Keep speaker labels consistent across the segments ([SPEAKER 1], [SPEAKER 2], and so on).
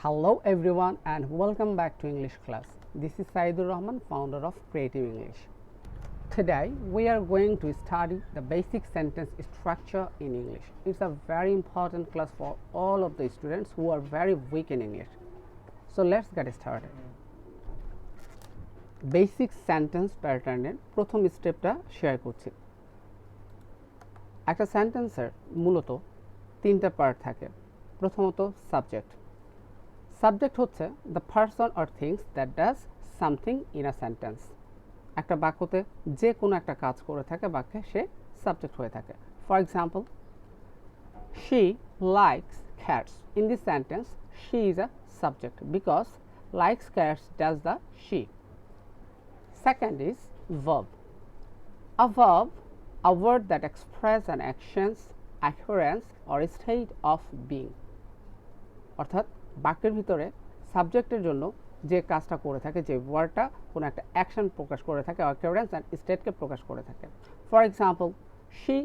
[SPEAKER 1] Hello everyone and welcome back to English class. This is Saidur Rahman, founder of Creative English. Today we are going to study the basic sentence structure in English. It's a very important class for all of the students who are very weak in English. So let's get started. Basic sentence pattern এর প্রথম স্টেপটা share করছি। একটা সেন্টেন্সের মূলত তিনটা part থাকে। প্রথমত সাবজেক্ট। সাবজেক্ট হচ্ছে the person or things that does something in a sentence. একটা বাক্যতে যে কোনো একটা কাজ করে থাকে বাক্যে সে সাবজেক্ট হয়ে থাকে। For example, she likes cats. In this sentence she is a subject because likes cats does the she. Second is verb. A verb, a word that expresses an action's occurrence or state of being. অর্থাৎ বাক্যের ভিতরে সাবজেক্টের জন্য যে কাজটা করে থাকে, যে ওয়ার্ডটা কোনো একটা অ্যাকশন প্রকাশ করে থাকে, অ্যাকুরেন্স অ্যান্ড স্টেটকে প্রকাশ করে থাকে। For example, she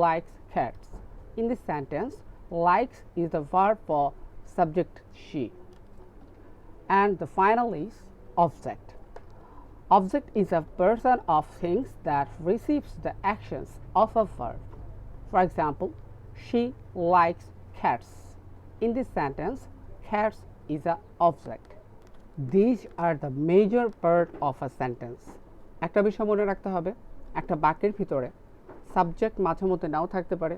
[SPEAKER 1] likes cats. In this sentence likes is the verb for subject she. And the final is object. Object is a person of things that receives the actions of a verb. For example, she likes cats. In this sentence, cats is an object. These are the major part of a sentence. একটা বিষয় মনে রাখতে হবে, একটা বাক্যের ভিতরে subject মাঝে মধ্যে নাও থাকতে পারে,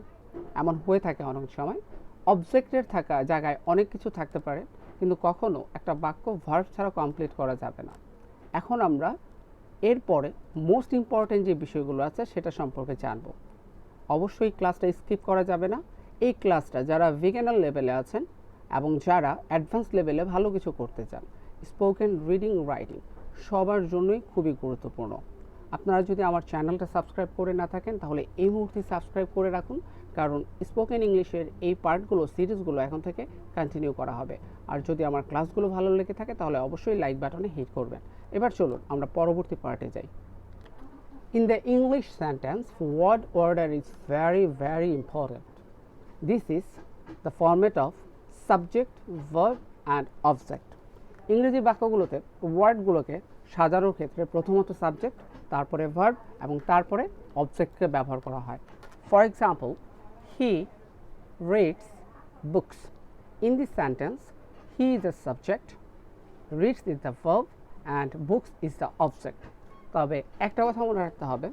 [SPEAKER 1] এমন হয়ে থাকে অনেক সময়। অবজেক্টের থাকা জায়গায় অনেক কিছু থাকতে পারে, কিন্তু কখনো একটা বাক্য ভার্ব ছাড়া কমপ্লিট করা যাবে না। এখন আমরা এরপরে মোস্ট ইম্পর্টেন্ট যে বিষয়গুলো আছে সেটা সম্পর্কে জানব। অবশ্যই ক্লাসটা স্কিপ করা যাবে না। এই ক্লাসটা যারা বিগিনার লেভেলে আছেন এবং যারা অ্যাডভান্স লেভেলে ভালো কিছু করতে চান, স্পোকেন রিডিং রাইটিং সবার জন্যই খুবই গুরুত্বপূর্ণ। আপনারা যদি আমার চ্যানেলটা সাবস্ক্রাইব করে না থাকেন তাহলে এই মুহূর্তে সাবস্ক্রাইব করে রাখুন, কারণ স্পোকেন ইংলিশের এই পার্টগুলো সিরিজগুলো এখন থেকে কন্টিনিউ করা হবে। আর যদি আমার ক্লাসগুলো ভালো লেগে থাকে তাহলে অবশ্যই লাইক বাটনে হিট করবেন। এবার চলুন আমরা পরবর্তী পার্টে যাই। In the English sentence word order is very important. This is the format of subject, verb and object. ইংরেজি বাক্যগুলোতে ওয়ার্ডগুলোকে সাজানোর ক্ষেত্রে প্রথমত সাবজেক্ট, তারপরে ভার্ব এবং তারপরে অবজেক্টকে ব্যবহার করা হয়। For example, he reads books. In this sentence he is the subject, reads is the verb and books is the object. তবে একটা কথা মনে রাখতে হবে,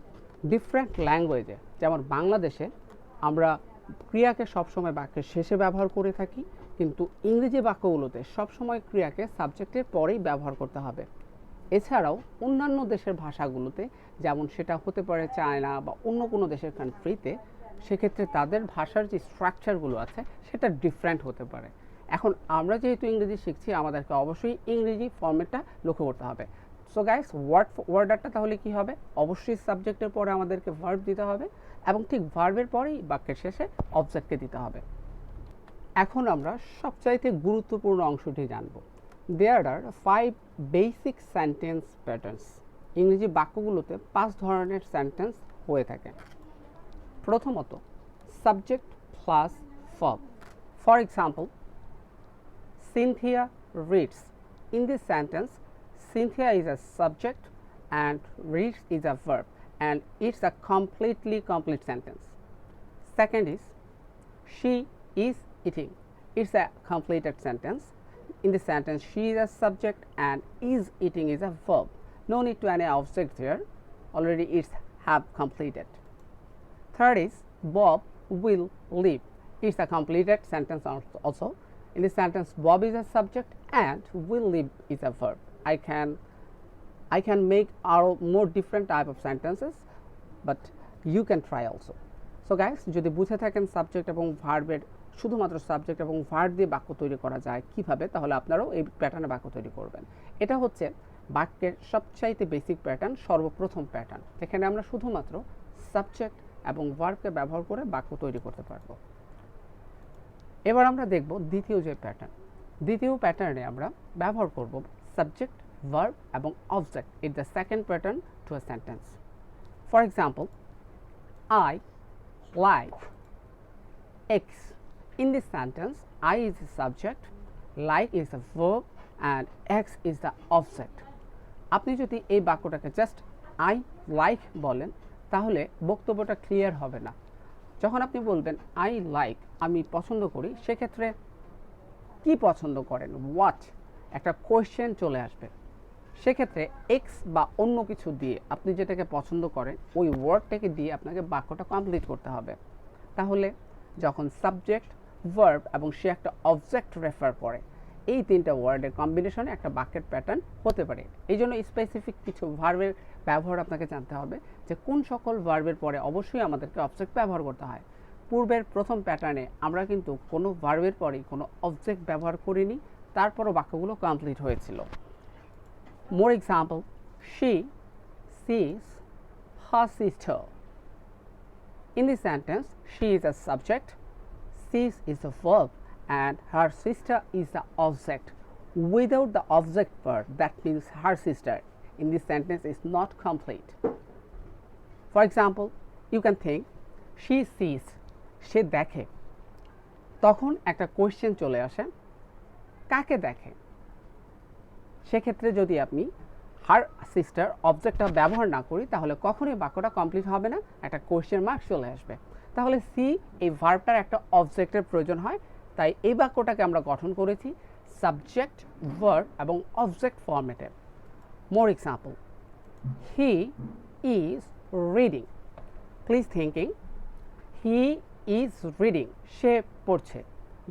[SPEAKER 1] ডিফারেন্ট ল্যাঙ্গুয়েজে যেমন বাংলাদেশে আমরা ক্রিয়াকে সবসময় বাক্যের শেষে ব্যবহার করে থাকি, কিন্তু ইংরেজি বাক্যগুলোতে সবসময় ক্রিয়াকে সাবজেক্টের পরেই ব্যবহার করতে হবে। এছাড়াও অন্যান্য দেশের ভাষাগুলোতে, যেমন সেটা হতে পারে চায়না বা অন্য কোনো দেশের কান্ট্রিতে, সেক্ষেত্রে তাদের ভাষার যে স্ট্রাকচারগুলো আছে সেটা ডিফারেন্ট হতে পারে। এখন আমরা যেহেতু ইংরেজি শিখছি, আমাদেরকে অবশ্যই ইংরেজি ফর্মেটটা লক্ষ্য করতে হবে। সো গাইস, ওয়ার্ডারটা তাহলে কি হবে? অবশ্যই সাবজেক্টের পরে আমাদেরকে ভার্ব দিতে হবে এবং ঠিক ভার্বের পরেই বাক্যের শেষে অবজেক্টকে দিতে হবে। এখন আমরা সবচাইতে গুরুত্বপূর্ণ অংশটি জানব। দেয়ার আর 5 বেসিক সেন্টেন্স প্যাটার্নস। ইংরেজি বাক্যগুলোতে 5 ধরনের সেন্টেন্স হয়ে থাকে। প্রথমত, subject plus verb. For example, Cynthia reads. In this sentence, Cynthia is a subject and reads is a verb, and it's a complete sentence. Second is, she is eating. It's a completed sentence. In this sentence, she is a subject and is eating is a verb. No need to any object here. Already it's have completed. Third is, Bob will leave. It's a completed sentence also. In this sentence, Bob is a subject and will live is a verb. I can make our more different type of sentences, but you can try also. So guys, যদি বুঝে থাকেন subject এবং ভার্বের শুধুমাত্র subject এবং verb দিয়ে বাক্য তৈরি করা যায় কিভাবে, তাহলে আপনারাও এই প্যাটার্নে বাক্য তৈরি করবেন। এটা হচ্ছে বাক্যের সবচাইতে বেসিক প্যাটার্ন, সর্বপ্রথম প্যাটার্ন। এখানে আমরা শুধুমাত্র সাবজেক্ট এবং ভার্বকে ব্যবহার করে বাক্য তৈরি করতে পারবো। এবার আমরা দেখব দ্বিতীয় যে প্যাটার্ন। দ্বিতীয় প্যাটার্নে আমরা ব্যবহার করব সাবজেক্ট, ভার্ব এবং object in the second pattern to a sentence. For example, I like x. In this sentence, I is the subject like is the verb and x is the object. আপনি যদি এই বাক্যটাকে just I like বলেন তাহলে বক্তব্যটা clear হবে না। যখন আপনি বলবেন আই লাইক আমি পছন্দ করি, সেক্ষেত্রে কি পছন্দ করেন, হোয়াট, একটা কোয়েশ্চেন চলে আসবে। সেক্ষেত্রে এক্স বা অন্য কিছু দিয়ে আপনি যেটাকে পছন্দ করেন ওই ওয়ার্ডটাকে দিয়ে আপনাকে বাক্যটা কমপ্লিট করতে হবে। তাহলে যখন সাবজেক্ট, ভার্ব এবং সে একটা অবজেক্ট রেফার করে, এই তিনটা ওয়ার্ডের কম্বিনেশনে একটা বাক্যের প্যাটার্ন হতে পারে। এই জন্য স্পেসিফিক কিছু ভার্বের ব্যবহার আপনাকে জানতে হবে যে কোন সকল ভার্বের পরে অবশ্যই আমাদেরকে অবজেক্ট ব্যবহার করতে হয়। পূর্বের প্রথম প্যাটার্নে আমরা কিন্তু কোনো ভার্বের পরেই কোনো অবজেক্ট ব্যবহার করিনি, তারপরও বাক্যগুলো কমপ্লিট হয়েছিল। More example, she sees her sister. In this sentence, she is a subject, sees is a verb, and her sister is the object. Without the object part, that means her sister, in this sentence is not complete. For example, you can think, she sees, সে দেখে। তখন একটা question চলে আসে, কাকে দেখে? সেক্ষেত্রে যদি আপনি হার সিস্টার অবজেক্টটা ব্যবহার না করি তাহলে কখনোই বাক্যটা কমপ্লিট হবে না, একটা কোয়েশ্চেন মার্ক চলে আসবে। তাহলে সি এই ভার্বটার একটা অবজেক্টের প্রয়োজন হয়, তাই এই বাক্যটাকে আমরা গঠন করেছি সাবজেক্ট, ভার্ব এবং অবজেক্ট ফরম্যাটে। More example, he is reading. Please thinking, he is reading, সে পড়ছে।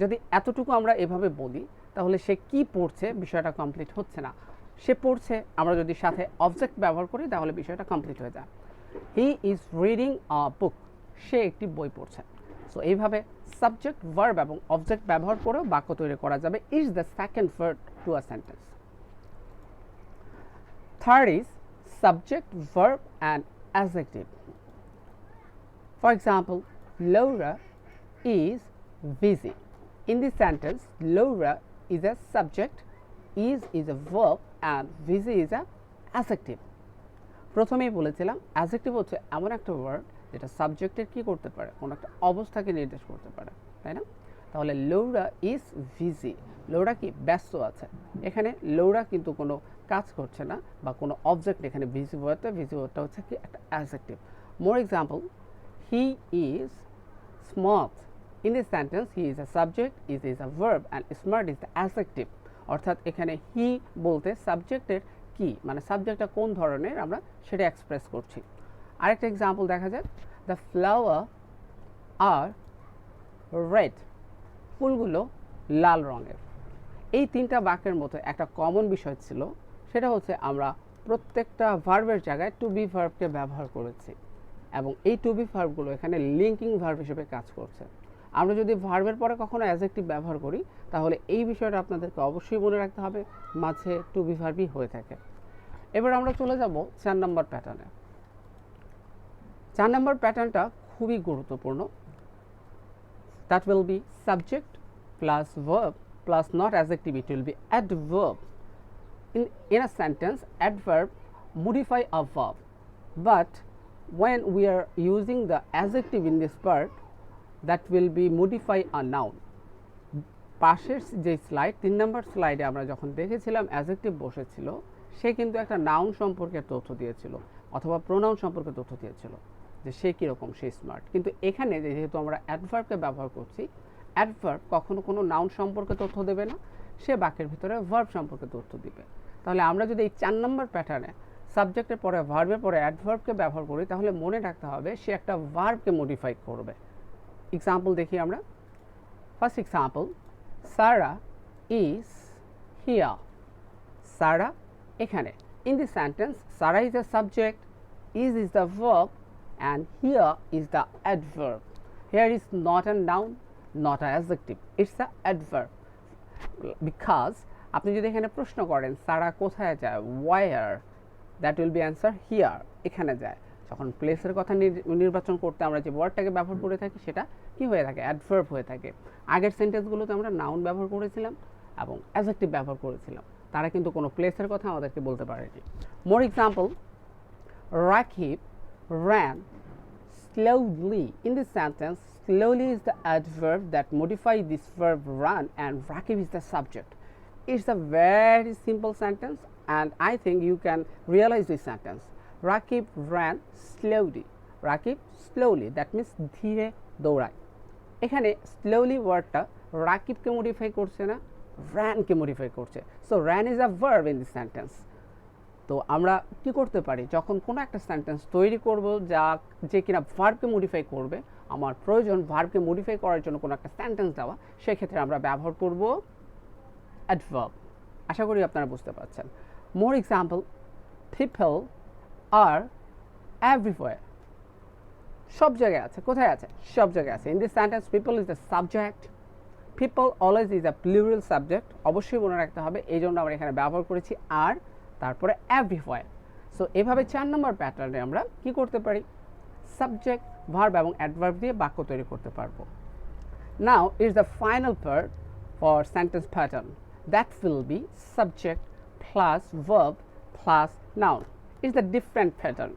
[SPEAKER 1] যদি এতটুকু আমরা এভাবে বলি তাহলে সে কি পড়ছে বিষয়টা কমপ্লিট হচ্ছে না। সে পড়ছে, আমরা যদি সাথে অবজেক্ট ব্যবহার করি তাহলে বিষয়টা কমপ্লিট হয়ে যায়। হি ইজ রিডিং আ বুক, সে একটি বই পড়ছে। সো এইভাবে সাবজেক্ট, ভার্ব এবং অবজেক্ট ব্যবহার করেও বাক্য তৈরি করা যাবে। Is the second verb to a sentence. Third is subject, verb and adjective. For example, Laura is busy. In this sentence, Laura is a subject, is a verb, and busy is a adjective. প্রথমেই বলেছিলাম adjective হচ্ছে এমন একটা word যেটা সাবজেক্টের কি করতে পারে, কোনো একটা অবস্থাকে নির্দেশ করতে পারে, তাই না? তাহলে লৌরা ইজ বিজি, লৌরা কি ব্যস্ত আছে। এখানে লৌরা কিন্তু কোনো কাজ করছে না বা কোনো অবজেক্ট এখানে বিজি ওয়ার্ডটা হচ্ছে কি একটা adjective. More example, he is smart. In this sentence, he is a subject, is a verb, and smart is the adjective. অর্থাৎ এখানে হি বলতে সাবজেক্টের কি, মানে সাবজেক্টটা কোন ধরনের আমরা সেটা এক্সপ্রেস করছি। আরেকটা এক্সাম্পল দেখা যাক, দ্য ফ্লাওয়ার আর রেড, ফুলগুলো লাল রঙের। এই তিনটা বাক্যের মতো একটা কমন বিষয় ছিল, সেটা হচ্ছে আমরা প্রত্যেকটা ভার্বের জায়গায় টু বি ভার্বকে ব্যবহার করেছি এবং এই টু বি ভার্বগুলো এখানে লিঙ্কিং ভার্ব হিসেবে কাজ করছে। আমরা যদি ভার্বের পরে কখনো অ্যাডজেক্টিভ ব্যবহার করি তাহলে এই বিষয়টা আপনাদেরকে অবশ্যই মনে রাখতে হবে, মাঝে টু বি ভার্বই হয়ে থাকে। এবার আমরা চলে যাব 4 নম্বর প্যাটার্নে। 4 নম্বর প্যাটার্নটা খুবই গুরুত্বপূর্ণ। That will be subject plus verb plus not adjective, it will be adverb. In a sentence, adverb modify a verb, but when we are using the adjective in this part, that will be modify a noun. পাশের যে slide 3 নম্বর স্লাইডে আমরা যখন দেখেছিলাম adjective বসেছিল, সে কিন্তু একটা noun সম্পর্কে তথ্য দিয়েছিল অথবা প্রোনাউন সম্পর্কে তথ্য দিয়েছিল যে সে কীরকম, সে স্মার্ট। কিন্তু এখানে যেহেতু আমরা অ্যাডভার্বকে ব্যবহার করছি, অ্যাডভার্ব কখনো কোনো নাউন সম্পর্কে তথ্য দেবে না, সে বাক্যের ভিতরে ভার্ব সম্পর্কে তথ্য দিবে। তাহলে আমরা যদি এই 4 নম্বর প্যাটার্নে সাবজেক্টের পরে ভার্বের পরে অ্যাডভার্বকে ব্যবহার করি তাহলে মনে রাখতে হবে সে একটা ভার্বকে মডিফাই করবে। এক্সাম্পল দেখি আমরা। First example, Sara is here. Sara এখানে। In this sentence, Sara is the subject, is the verb, and here is the adverb. Here is not a noun, not a adjective, it's a adverb. Because আপনি যদি এখানে প্রশ্ন করেন Sara কোথায় যায়, where, that will be answer here, এখানে যায়। যখন প্লেসের কথা নির্বাচন করতে আমরা যে ওয়ার্ডটাকে ব্যবহার করে থাকি সেটা কি হয়ে থাকে, অ্যাডভার্ব হয়ে থাকে। আগের সেন্টেন্সগুলোতে আমরা নাউন ব্যবহার করেছিলাম এবং অ্যাডজেক্টিভ ব্যবহার করেছিলাম, তারা কিন্তু কোনো প্লেসের কথা আমাদেরকে বলতে পারেনি। মোর example, Rakib ran slowly. In this sentence, slowly is the adverb that modifies this verb run, and Rakib is the subject. It's a very simple sentence, and I think you can realize this sentence. Rakib ran slowly. Rakib slowly, that means ধীরে দৌড়ায়। এখানে slowly ওয়ার্ডটা রাকিবকে modify করছে না, র্যানকে modify করছে। So ran is a verb in this sentence. তো আমরা কি করতে পারি, যখন কোনো একটা সেন্টেন্স তৈরি করব যে কিনা ভার্বকে মডিফাই করবে, আমার প্রয়োজন ভার্বকে মডিফাই করার জন্য কোনো একটা সেন্টেন্স দেওয়া, সেক্ষেত্রে আমরা ব্যবহার করব অ্যাডভার্ব। আশা করি আপনারা বুঝতে পারছেন। মোর এক্সাম্পল, পিপল আর এভরিওয়্যার। সব জায়গায় আছে। কোথায় আছে? সব জায়গায় আছে। In this sentence people is the subject. People always is a plural subject, অবশ্যই মনে রাখতে হবে। এই জন্য আমরা এখানে ব্যবহার করেছি আর, তারপরে এভরিওয়্যার। সো এভাবে 4 নম্বর প্যাটার্নে আমরা কি করতে পারি, সাবজেক্ট, ভার্ব এবং অ্যাডভার্ব দিয়ে বাক্য তৈরি করতে পারবো। Now is the final part for sentence pattern, that will be subject plus verb plus noun. Is the different pattern.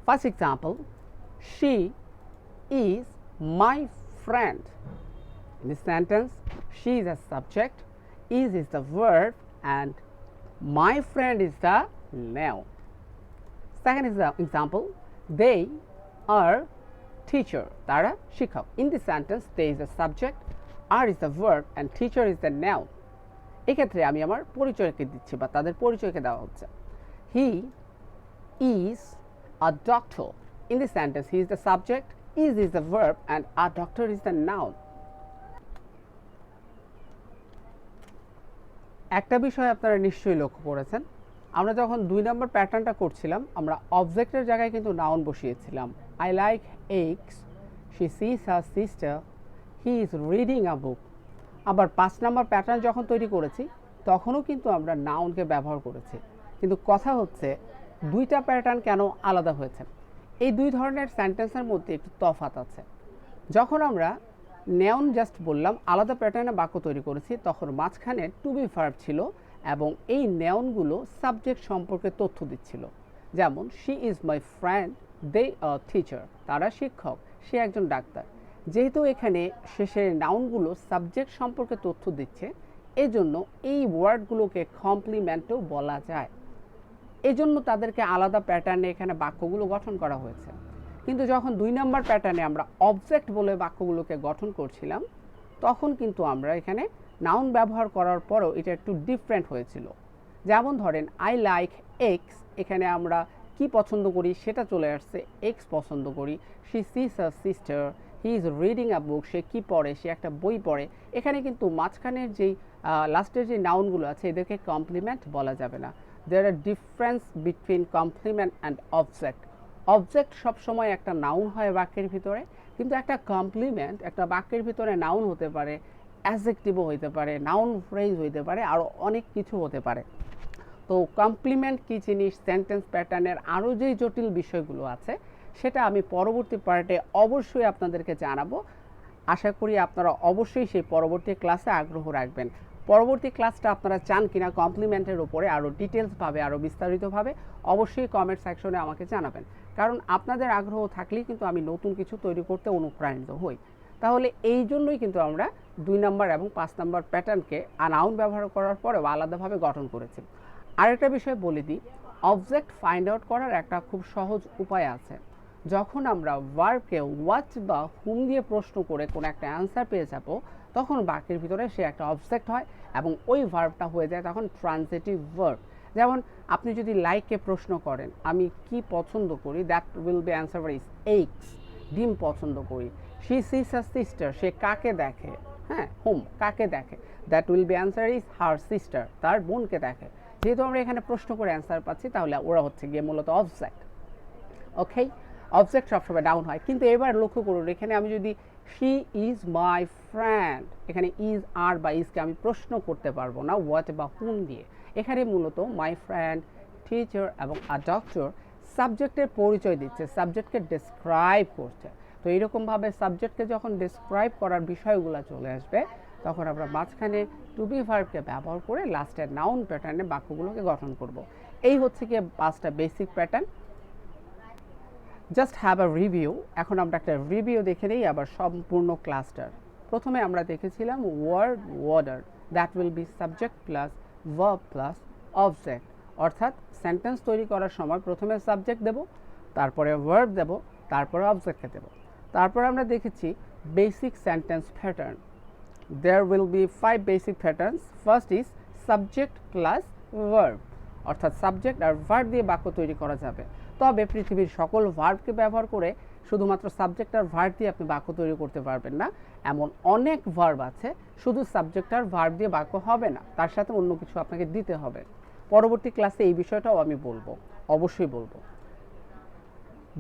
[SPEAKER 1] First example, she is my friend. In this sentence, she is a subject, is the verb, and my friend is the noun. Second example, they are teacher. Tara শিক্ষক. In this sentence, they is the subject, are is the verb, and teacher is the noun. এক্ষেত্রে আমি আমার পরিচয়কে দিচ্ছি বা তাদের পরিচয়কে দেওয়া হচ্ছে। He is a doctor. In this sentence, he is the subject, is the verb, and a doctor is the noun. একটা বিষয় আপনারা নিশ্চয়ই লক্ষ্য করেছেন, আমরা যখন 2 নম্বর প্যাটার্নটা করছিলাম, আমরা অবজেক্টের জায়গায় কিন্তু নাউন বসিয়েছিলাম। I like eggs, she sees her sister, he is reading a book. আবার 5 নম্বর প্যাটার্ন যখন তৈরি করেছি, তখনও কিন্তু আমরা নাউনকে ব্যবহার করেছি। কিন্তু কথা হচ্ছে, 2টা প্যাটার্ন কেন আলাদা হয়েছে? এই 2 ধরনের সেন্টেন্সের মধ্যে একটু তফাৎ আছে। যখন আমরা নাউন জাস্ট বললাম, আলাদা প্যাটার্নে বাক্য তৈরি করেছি, তখন মাঝখানে টু বি ভার্ব ছিল এবং এই নাউনগুলো সাবজেক্ট সম্পর্কে তথ্য দিচ্ছিল। যেমন she is my friend, they are teacher, তারা শিক্ষক, সে একজন ডাক্তার। যেহেতু এখানে শেষের নাউনগুলো সাবজেক্ট সম্পর্কে তথ্য দিচ্ছে, এজন্য এই ওয়ার্ডগুলোকে কমপ্লিমেন্টও বলা যায়। এজন্য তাদেরকে আলাদা প্যাটার্নে এখানে বাক্যগুলো গঠন করা হয়েছে। কিন্তু যখন 2 নম্বর প্যাটার্নে আমরা অবজেক্ট বলে বাক্যগুলোকে গঠন করছিলাম, তখন কিন্তু আমরা এখানে নাউন ব্যবহার করার পরেও এটা একটু ডিফারেন্ট হয়েছিল। যেমন ধরেন আই লাইক এক্স, এখানে আমরা কি পছন্দ করি সেটা চলে আসছে, এক্স পছন্দ করি। She sees her sister, he is reading a book, সে কি পড়ে, সে একটা বই পড়ে। এখানে কিন্তু মাঝখানের যেই লাস্টের যে নাউনগুলো আছে, এদেরকে কমপ্লিমেন্ট বলা যাবে না। There are difference between complement and object. Object সবসময় একটা নাউন হয় বাক্যের ভিতরে, কিন্তু একটা কমপ্লিমেন্ট একটা বাক্যের ভিতরে নাউন হতে পারে, অ্যাডজেক্টিভও হতে পারে, নাউন ফ্রেজ হতে পারে, আরও অনেক কিছু হতে পারে। তো কমপ্লিমেন্ট কী জিনিস, সেন্টেন্স প্যাটার্নের আরও যেই জটিল বিষয়গুলো আছে, সেটা আমি পরবর্তী পার্টে অবশ্যই আপনাদেরকে জানাবো। আশা করি আপনারা অবশ্যই সেই পরবর্তী ক্লাসে আগ্রহ রাখবেন। পরবর্তী ক্লাসটা আপনারা চান কিনা কমপ্লিমেন্টের উপরে আরও ডিটেলসভাবে, আরও বিস্তারিতভাবে, অবশ্যই কমেন্ট সেকশনে আমাকে জানাবেন। কারণ আপনাদের আগ্রহ থাকলেই কিন্তু আমি নতুন কিছু তৈরি করতে অনুপ্রাণিত হই। তাহলে এই জন্যই কিন্তু আমরা 2 নম্বর এবং 5 নম্বর প্যাটার্নকে নাউন ব্যবহার করার পরেও আলাদাভাবে গঠন করেছি। আরেকটা বিষয় বলে দিই, অবজেক্ট ফাইন্ড আউট করার একটা খুব সহজ উপায় আছে। যখন আমরা ভার্বকে হোয়াট বা হুম দিয়ে প্রশ্ন করে কোনো একটা অ্যান্সার পেয়ে যাব, তখন বাক্যের ভিতরে সে একটা অবজেক্ট হয় এবং ওই ভার্বটা হয়ে যায় তখন ট্রান্সিটিভ ভার্ব। যেমন আপনি যদি লাইককে প্রশ্ন করেন, আমি কি পছন্দ করি, that will be answer is eggs, ডিম পছন্দ করি। শি সিজ হার সিস্টার, সে কাকে দেখে, হ্যাঁ হোম, কাকে দেখে, that will be answer is her sister, তার বোনকে দেখে। যেহেতু আমরা এখানে প্রশ্ন করে অ্যান্সার পাচ্ছি, তাহলে ওরা হচ্ছে গিয়ে মূলত অবজেক্ট। ওকে, অবজেক্ট সবসময় ডাউন হয়। কিন্তু এবার লক্ষ্য করুন, এখানে আমি যদি শি ইজ মাই ফ্রেন্ড, এখানে ইজ আর বা ইজকে আমি প্রশ্ন করতে পারবো না হোয়াট বা হুম দিয়ে। এখানে মূলত মাই ফ্রেন্ড, টিচার এবং আ ডক্টর সাবজেক্টের পরিচয় দিচ্ছে, সাবজেক্টকে ডেসক্রাইব করছে। তো এইরকমভাবে সাবজেক্টকে যখন ডেসক্রাইব করার বিষয়গুলো চলে আসবে, তখন আমরা মাঝখানে টু বি ভার্বকে ব্যবহার করে লাস্টের নাউন প্যাটার্নে বাক্যগুলোকে গঠন করব। এই হচ্ছে গিয়ে 5টা basic pattern. Just have a review. এখন আমরা একটা রিভিউ দেখে নিই আবার সম্পূর্ণ ক্লাসটার। প্রথমে আমরা দেখেছিলাম word order, that will be subject plus verb plus object. অর্থাৎ সেন্টেন্স তৈরি করার সময় প্রথমে সাবজেক্ট দেব, তারপরে ভার্ব দেব, তারপরে অবজেক্টকে দেব। তারপরে আমরা দেখেছি basic sentence pattern. There will be 5 basic patterns. First is subject plus verb, অর্থাৎ সাবজেক্ট আর ভার্ব দিয়ে বাক্য তৈরি করা যাবে। তবে পৃথিবীর সকল ভার্বকে ব্যবহার করে শুধুমাত্র সাবজেক্ট আর ভার্ব দিয়ে আপনি বাক্য তৈরি করতে পারবেন না। এমন অনেক ভার্ব আছে শুধু সাবজেক্ট আর ভার্ব দিয়ে বাক্য হবে না, তার সাথে অন্য কিছু আপনাকে দিতে হবে। পরবর্তী ক্লাসে এই বিষয়টাও আমি বলবো, অবশ্যই বলবো।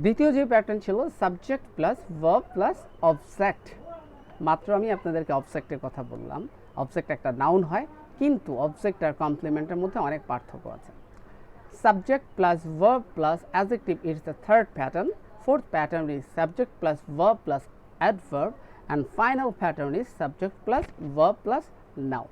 [SPEAKER 1] দ্বিতীয় যে প্যাটার্ন ছিল subject plus verb plus object. মাত্র আমি আপনাদেরকে অবজেক্টের কথা বললাম। অবজেক্ট একটা নাউন হয়, কিন্তু অবজেক্ট আর কমপ্লিমেন্টের মধ্যে অনেক পার্থক্য আছে। Subject plus verb plus adjective is the third pattern. Fourth pattern is subject plus verb plus adverb, and final pattern is subject plus verb plus noun.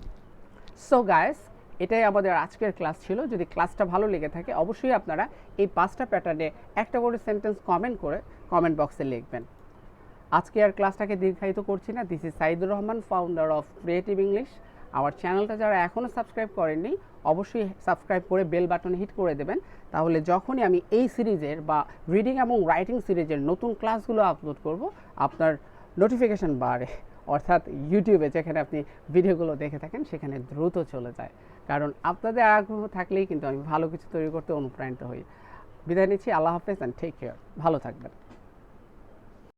[SPEAKER 1] So guys, এটাই আমাদের আজকের ক্লাস ছিল। যদি ক্লাসটা ভালো লেগে থাকে অবশ্যই আপনারা এই 5টা প্যাটার্নে একটা করে সেন্টেন্স কমেন্ট করে কমেন্ট বক্সে লিখবেন। আজকে আর ক্লাসটাকে দীর্ঘায়িত করছি না। This is Saidur Rahman, founder of creative English. আমার চ্যানেলটা যারা এখনও সাবস্ক্রাইব করেননি অবশ্যই সাবস্ক্রাইব করে বেল বাটন হিট করে দেবেন, তাহলে যখনই আমি এই সিরিজের বা রিডিং এবং রাইটিং সিরিজের নতুন ক্লাসগুলো আপলোড করব আপনার নোটিফিকেশান বাড়ে, অর্থাৎ ইউটিউবে যেখানে আপনি ভিডিওগুলো দেখে থাকেন সেখানে দ্রুত চলে যায়। কারণ আপনাদের আগ্রহ থাকলেই কিন্তু আমি ভালো কিছু তৈরি করতে অনুপ্রাণিত হই। বিদায় নিচ্ছি, আল্লাহ হাফেজ অ্যান্ড টেক কেয়ার। ভালো থাকবেন।